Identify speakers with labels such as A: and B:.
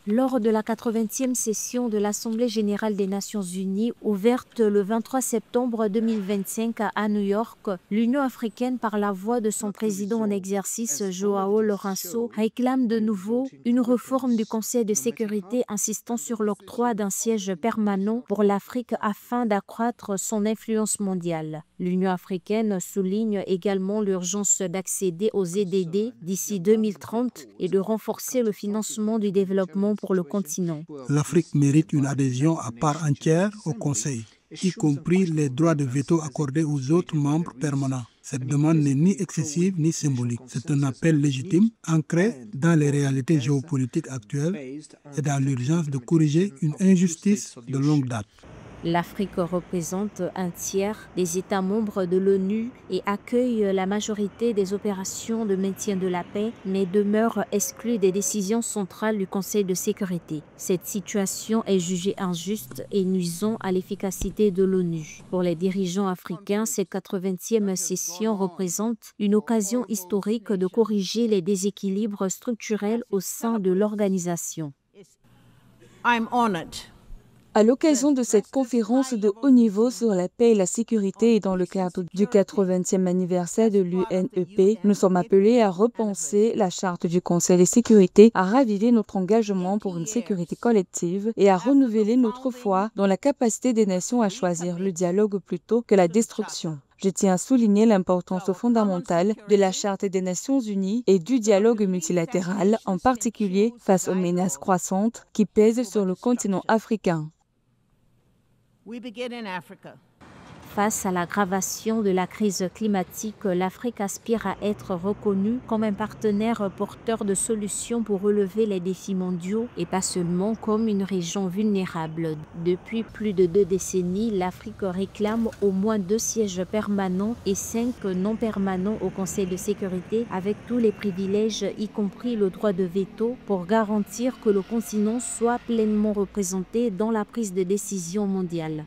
A: Lors de la 80e session de l'Assemblée générale des Nations unies, ouverte le 23 septembre 2025 à New York, l'Union africaine, par la voix de son président en exercice, João Lourenço, réclame de nouveau une réforme du Conseil de sécurité insistant sur l'octroi d'un siège permanent pour l'Afrique afin d'accroître son influence mondiale. L'Union africaine souligne également l'urgence d'accéder aux EDD d'ici 2030 et de renforcer le financement du développement pour le continent.
B: L'Afrique mérite une adhésion à part entière au Conseil, y compris les droits de veto accordés aux autres membres permanents. Cette demande n'est ni excessive ni symbolique. C'est un appel légitime, ancré dans les réalités géopolitiques actuelles et dans l'urgence de corriger une injustice de longue date.
A: L'Afrique représente un tiers des États membres de l'ONU et accueille la majorité des opérations de maintien de la paix, mais demeure exclue des décisions centrales du Conseil de sécurité. Cette situation est jugée injuste et nuisant à l'efficacité de l'ONU. Pour les dirigeants africains, cette 80e session représente une occasion historique de corriger les déséquilibres structurels au sein de l'organisation.
C: À l'occasion de cette conférence de haut niveau sur la paix et la sécurité et dans le cadre du 80e anniversaire de l'UNEP, nous sommes appelés à repenser la charte du Conseil de sécurité, à raviver notre engagement pour une sécurité collective et à renouveler notre foi dans la capacité des nations à choisir le dialogue plutôt que la destruction. Je tiens à souligner l'importance fondamentale de la Charte des Nations Unies et du dialogue multilatéral, en particulier face aux menaces croissantes qui pèsent sur le continent africain.
A: Face à l'aggravation de la crise climatique, l'Afrique aspire à être reconnue comme un partenaire porteur de solutions pour relever les défis mondiaux et pas seulement comme une région vulnérable. Depuis plus de 2 décennies, l'Afrique réclame au moins 2 sièges permanents et 5 non permanents au Conseil de sécurité avec tous les privilèges, y compris le droit de veto, pour garantir que le continent soit pleinement représenté dans la prise de décision mondiale.